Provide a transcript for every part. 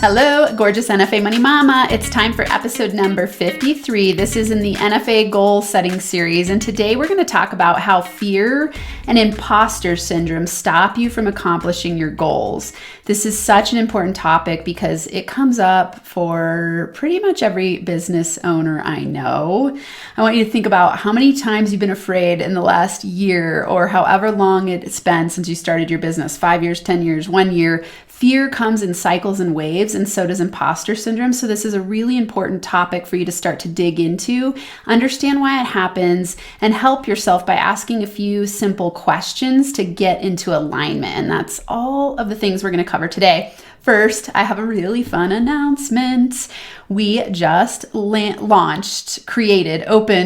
Hello, gorgeous NFA Money Mama. It's time for episode number 53. This is in the NFA goal setting series, and today we're going to talk about how fear and imposter syndrome stop you from accomplishing your goals. This is such an important topic because it comes up for pretty much every business owner I know. I want you to think about how many times you've been afraid in the last year or however long it's been since you started your business, 5 years, 10 years, 1 year. Fear comes in cycles and waves, and so does imposter syndrome. So this is a really important topic for you to start to dig into, understand why it happens, and help yourself by asking a few simple questions to get into alignment. And that's all of the things we're going to cover today. First, I have a really fun announcement. We just opened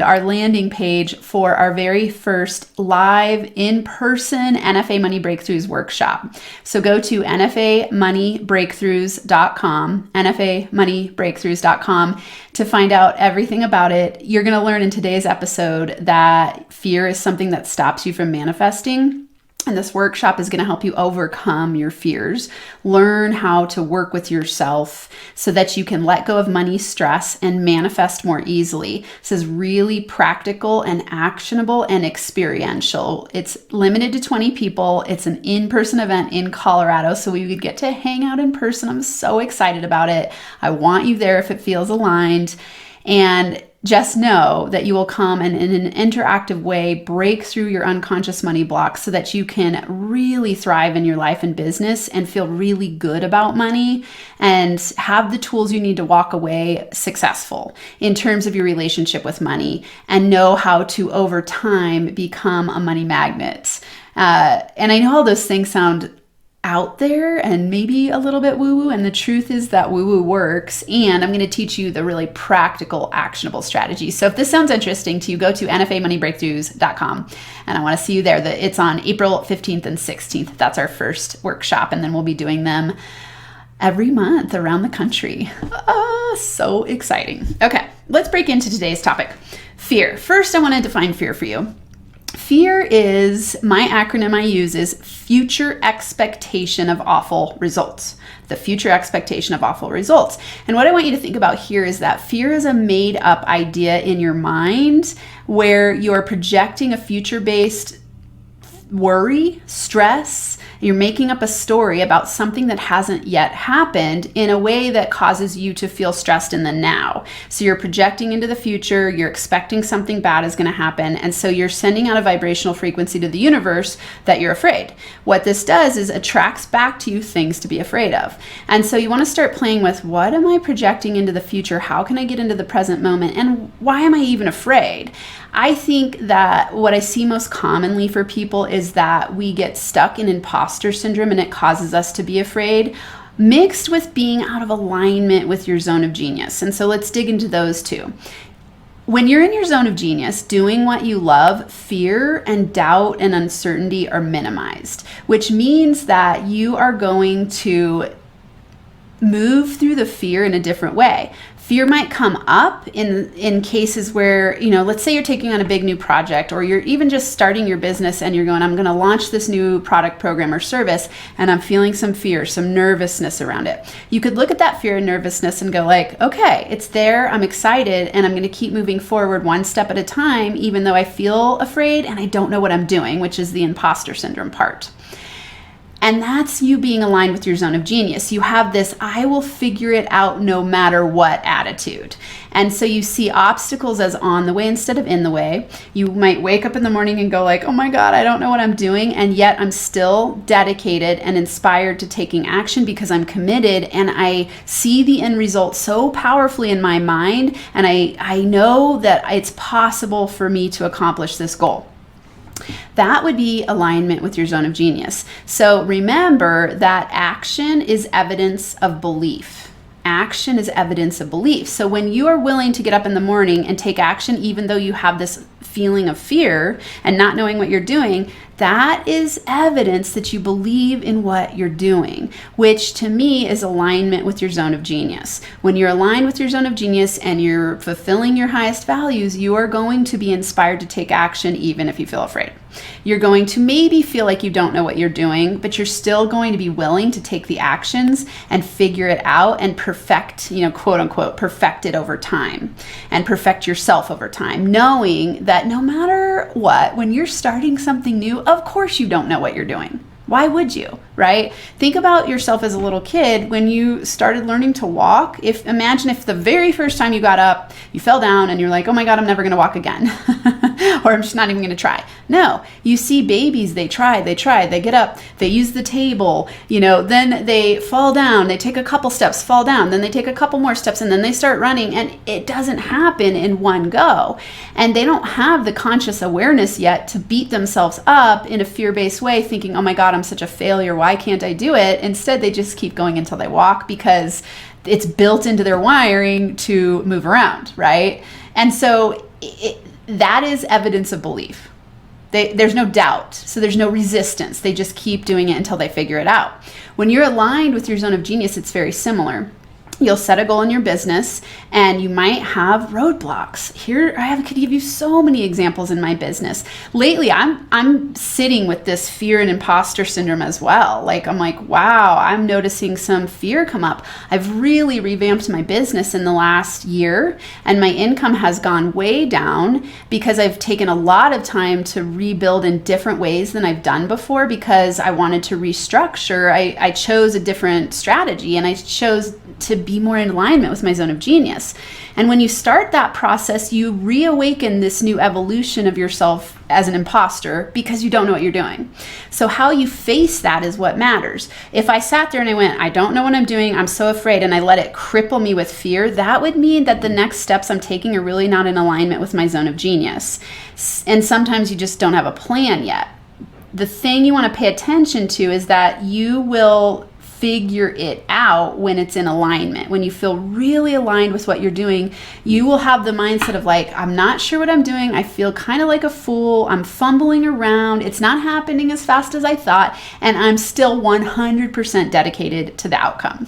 our landing page for our very first live in-person NFA Money Breakthroughs workshop. So go to nfamoneybreakthroughs.com to find out everything about it. You're going to learn in today's episode that fear is something that stops you from manifesting. And this workshop is going to help you overcome your fears, learn how to work with yourself so that you can let go of money stress and manifest more easily. This is really practical and actionable and experiential. It's limited to 20 people. It's an in-person event in Colorado, so we would get to hang out in person. I'm so excited about it. I want you there if it feels aligned. And just know that you will come and in an interactive way break through your unconscious money blocks so that you can really thrive in your life and business and feel really good about money and have the tools you need to walk away successful in terms of your relationship with money and know how to, over time, become a money magnet. And I know all those things sound out there and maybe a little bit woo-woo, and the truth is that woo-woo works, and I'm going to teach you the really practical, actionable strategies. So if this sounds interesting to you, go to nfamoneybreakthroughs.com, and I want to see you there. It's on April 15th and 16th. That's our first workshop, and then we'll be doing them every month around the country. So exciting. Okay, let's break into today's topic. Fear. First, I want to define fear for you. Fear is, my acronym I use is future expectation of awful results. The future expectation of awful results. And what I want you to think about here is that fear is a made up idea in your mind where you're projecting a future-based worry, stress. You're making up a story about something that hasn't yet happened in a way that causes you to feel stressed in the now. So you're projecting into the future, you're expecting something bad is going to happen, and so you're sending out a vibrational frequency to the universe that you're afraid. What this does is attracts back to you things to be afraid of. And so you want to start playing with, what am I projecting into the future? How can I get into the present moment? And why am I even afraid? I think that what I see most commonly for people is that we get stuck in imposter syndrome and it causes us to be afraid, mixed with being out of alignment with your zone of genius. And so let's dig into those two. When you're in your zone of genius, doing what you love, fear and doubt and uncertainty are minimized, which means that you are going to move through the fear in a different way. Fear might come up in cases where, let's say you're taking on a big new project, or you're even just starting your business and you're going, I'm going to launch this new product, program, or service, and I'm feeling some fear, some nervousness around it. You could look at that fear and nervousness and go like, okay, it's there, I'm excited, and I'm going to keep moving forward one step at a time, even though I feel afraid and I don't know what I'm doing, which is the imposter syndrome part. And that's you being aligned with your zone of genius. You have this, I will figure it out no matter what attitude. And so you see obstacles as on the way instead of in the way. You might wake up in the morning and go like, oh my God, I don't know what I'm doing. And yet I'm still dedicated and inspired to taking action because I'm committed and I see the end result so powerfully in my mind. And I know that it's possible for me to accomplish this goal. That would be alignment with your zone of genius. So remember that action is evidence of belief. Action is evidence of belief. So when you are willing to get up in the morning and take action, even though you have this feeling of fear and not knowing what you're doing, that is evidence that you believe in what you're doing, which to me is alignment with your zone of genius. When you're aligned with your zone of genius and you're fulfilling your highest values, you are going to be inspired to take action even if you feel afraid. You're going to maybe feel like you don't know what you're doing, but you're still going to be willing to take the actions and figure it out and perfect, quote unquote, perfect it over time and perfect yourself over time, knowing that no matter what, when you're starting something new, of course you don't know what you're doing. Why would you, right? Think about yourself as a little kid when you started learning to walk. Imagine if the very first time you got up, you fell down and you're like, oh my God, I'm never gonna walk again. Or I'm just not even gonna try. No, you see babies, they try, they get up, they use the table, then they fall down, they take a couple steps, fall down, then they take a couple more steps, and then they start running, and it doesn't happen in one go. And they don't have the conscious awareness yet to beat themselves up in a fear-based way, thinking, oh my God, I'm such a failure, why can't I do it? Instead, they just keep going until they walk because it's built into their wiring to move around, right? And so that is evidence of belief. There's no doubt, so there's no resistance. They just keep doing it until they figure it out. When you're aligned with your zone of genius, it's very similar. You'll set a goal in your business and you might have roadblocks. Here, could give you so many examples in my business. Lately, I'm sitting with this fear and imposter syndrome as well. I'm like, wow, I'm noticing some fear come up. I've really revamped my business in the last year and my income has gone way down because I've taken a lot of time to rebuild in different ways than I've done before because I wanted to restructure. I chose a different strategy and I chose to be more in alignment with my zone of genius. And when you start that process, you reawaken this new evolution of yourself as an imposter because you don't know what you're doing. So how you face that is what matters. If I sat there and I went, I don't know what I'm doing, I'm so afraid, and I let it cripple me with fear, that would mean that the next steps I'm taking are really not in alignment with my zone of genius. And sometimes you just don't have a plan yet. The thing you want to pay attention to is that you will figure it out when it's in alignment. When you feel really aligned with what you're doing, you will have the mindset of like, I'm not sure what I'm doing. I feel kind of like a fool. I'm fumbling around. It's not happening as fast as I thought. And I'm still 100% dedicated to the outcome.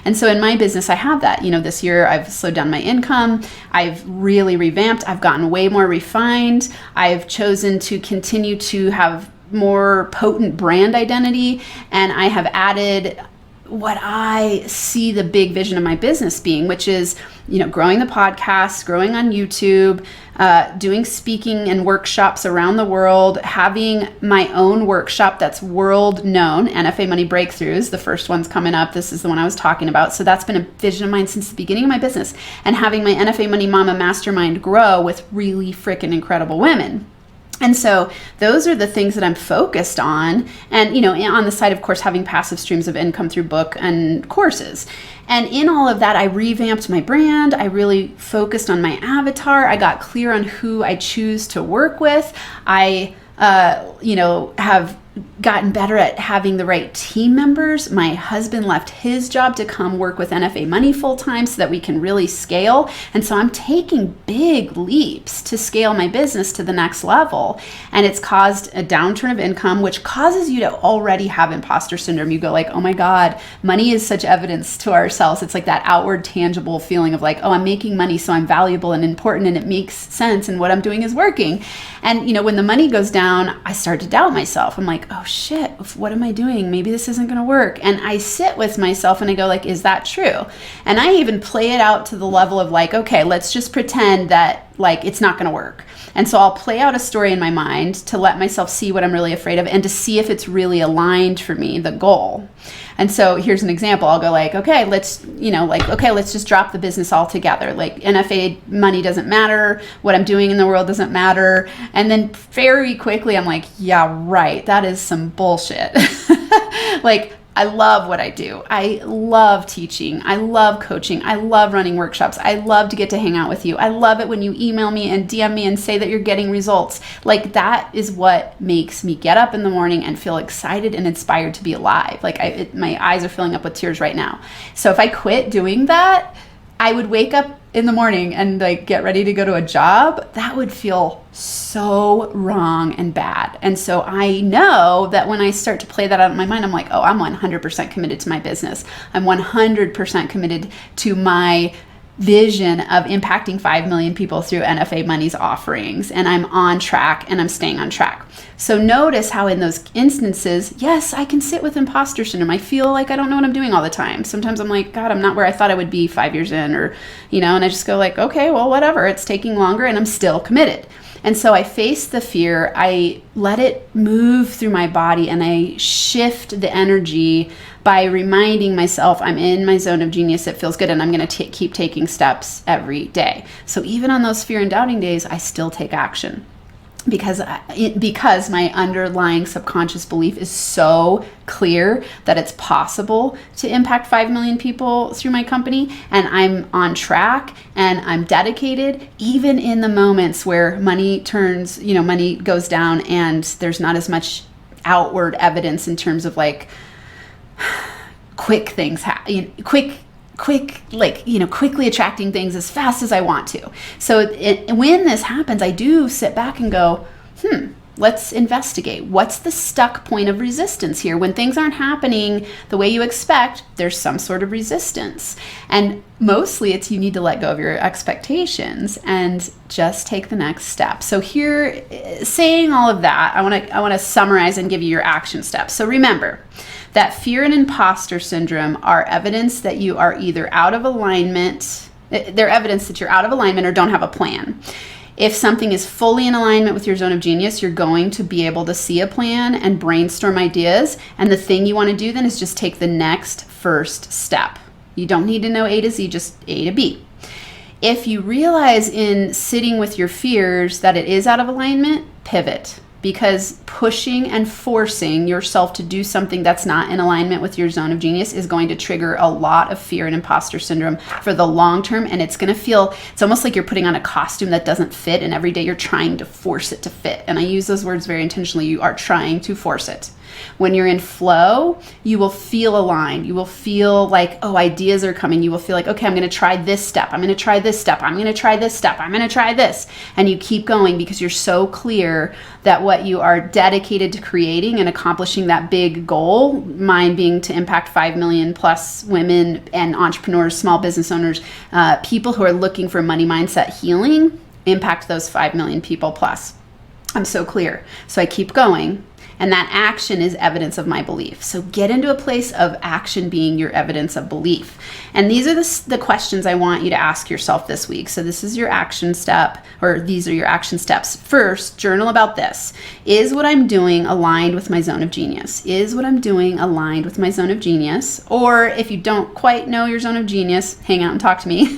And so in my business, I have that. This year I've slowed down my income. I've really revamped. I've gotten way more refined. I've chosen to continue to have more potent brand identity. And I have added what I see the big vision of my business being, which is, growing the podcast, growing on YouTube, doing speaking and workshops around the world, having my own workshop that's world known, NFA Money Breakthroughs. The first one's coming up. This is the one I was talking about. So that's been a vision of mine since the beginning of my business, and having my NFA Money Mama Mastermind grow with really freaking incredible women. And so those are the things that I'm focused on. And, on the side, of course, having passive streams of income through book and courses. And in all of that, I revamped my brand. I really focused on my avatar. I got clear on who I choose to work with. I, have gotten better at having the right team members. My husband left his job to come work with NFA Money full time so that we can really scale. And so I'm taking big leaps to scale my business to the next level. And it's caused a downturn of income, which causes you to already have imposter syndrome. You go like, oh my God, money is such evidence to ourselves. It's like that outward tangible feeling of like, oh, I'm making money, so I'm valuable and important and it makes sense and what I'm doing is working. And when the money goes down, I start to doubt myself. I'm like, oh shit, what am I doing? Maybe this isn't going to work. And I sit with myself and I go like, is that true? And I even play it out to the level of like, okay, let's just pretend that like it's not going to work. And so I'll play out a story in my mind to let myself see what I'm really afraid of and to see if it's really aligned for me, the goal. And so here's an example. I'll go like, okay, let's just drop the business altogether. Like NFA money doesn't matter. What I'm doing in the world doesn't matter. And then very quickly I'm like, yeah, right. That is some bullshit. Like, I love what I do. I love teaching. I love coaching. I love running workshops. I love to get to hang out with you. I love it when you email me and DM me and say that you're getting results. Like that is what makes me get up in the morning and feel excited and inspired to be alive. Like my eyes are filling up with tears right now. So if I quit doing that, I would wake up in the morning and like get ready to go to a job, that would feel so wrong and bad. And so I know that when I start to play that out in my mind, I'm like, oh, I'm 100% committed to my business. I'm 100% committed to my vision of impacting 5 million people through NFA Money's offerings, and I'm on track and I'm staying on track. So notice how in those instances, yes, I can sit with imposter syndrome. I feel like I don't know what I'm doing all the time. Sometimes I'm like, God, I'm not where I thought I would be 5 years in, or, and I just go like, okay, well, whatever, it's taking longer and I'm still committed. And so I face the fear, I let it move through my body, and I shift the energy by reminding myself I'm in my zone of genius, it feels good, and I'm going to keep taking steps every day. So even on those fear and doubting days, I still take action. Because my underlying subconscious belief is so clear that it's possible to impact 5 million people through my company, and I'm on track and I'm dedicated, even in the moments where money goes down and there's not as much outward evidence in terms of like quick things, quickly attracting things as fast as I want to. So when this happens, I do sit back and go, let's investigate. What's the stuck point of resistance here? When things aren't happening the way you expect, there's some sort of resistance. And mostly it's you need to let go of your expectations and just take the next step. So here, saying all of that, I want to summarize and give you your action steps. So remember that fear and imposter syndrome are evidence that you are either out of alignment. They're evidence that you're out of alignment or don't have a plan. If something is fully in alignment with your zone of genius, you're going to be able to see a plan and brainstorm ideas. And the thing you want to do then is just take the next first step. You don't need to know A to Z, just A to B. If you realize in sitting with your fears that it is out of alignment, pivot. Because pushing and forcing yourself to do something that's not in alignment with your zone of genius is going to trigger a lot of fear and imposter syndrome for the long term. And it's going to feel, it's almost like you're putting on a costume that doesn't fit, and every day you're trying to force it to fit. And I use those words very intentionally. You are trying to force it. When you're in flow, you will feel aligned. You will feel like, oh, ideas are coming. You will feel like, okay, I'm going to try this step. I'm going to try this step. I'm going to try this step. I'm going to try this. And you keep going because you're so clear that what you are dedicated to creating and accomplishing that big goal, mine being to impact 5 million plus women and entrepreneurs, small business owners, people who are looking for money mindset healing, impact those 5 million people plus. I'm so clear. So I keep going. And that action is evidence of my belief. So get into a place of action being your evidence of belief. And these are the questions I want you to ask yourself this week. So this is your action step, or these are your action steps. First, journal about this. Is what I'm doing aligned with my zone of genius? Is what I'm doing aligned with my zone of genius? Or if you don't quite know your zone of genius, hang out and talk to me.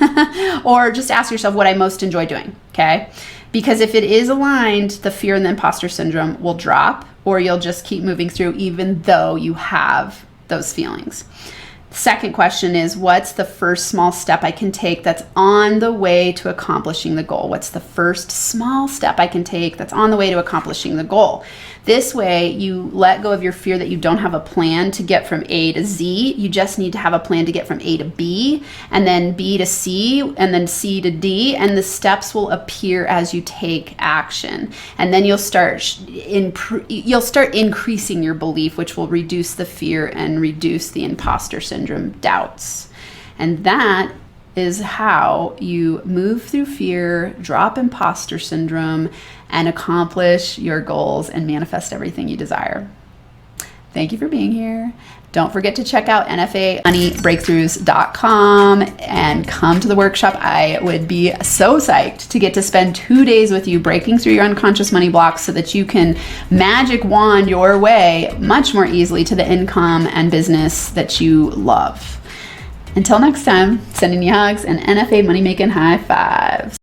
Or just ask yourself what I most enjoy doing, okay? Because if it is aligned, the fear and the imposter syndrome will drop, or you'll just keep moving through even though you have those feelings. Second question is, what's the first small step I can take that's on the way to accomplishing the goal? What's the first small step I can take that's on the way to accomplishing the goal? This way, you let go of your fear that you don't have a plan to get from A to Z. You just need to have a plan to get from A to B, and then B to C, and then C to D, and the steps will appear as you take action. And then you'll start increasing your belief, which will reduce the fear and reduce the imposter syndrome doubts. And that is how you move through fear, drop imposter syndrome, and accomplish your goals and manifest everything you desire. Thank you for being here. Don't forget to check out nfamoneybreakthroughs.com and come to the workshop. I would be so psyched to get to spend 2 days with you breaking through your unconscious money blocks so that you can magic wand your way much more easily to the income and business that you love. Until next time, sending you hugs and NFA money making high fives.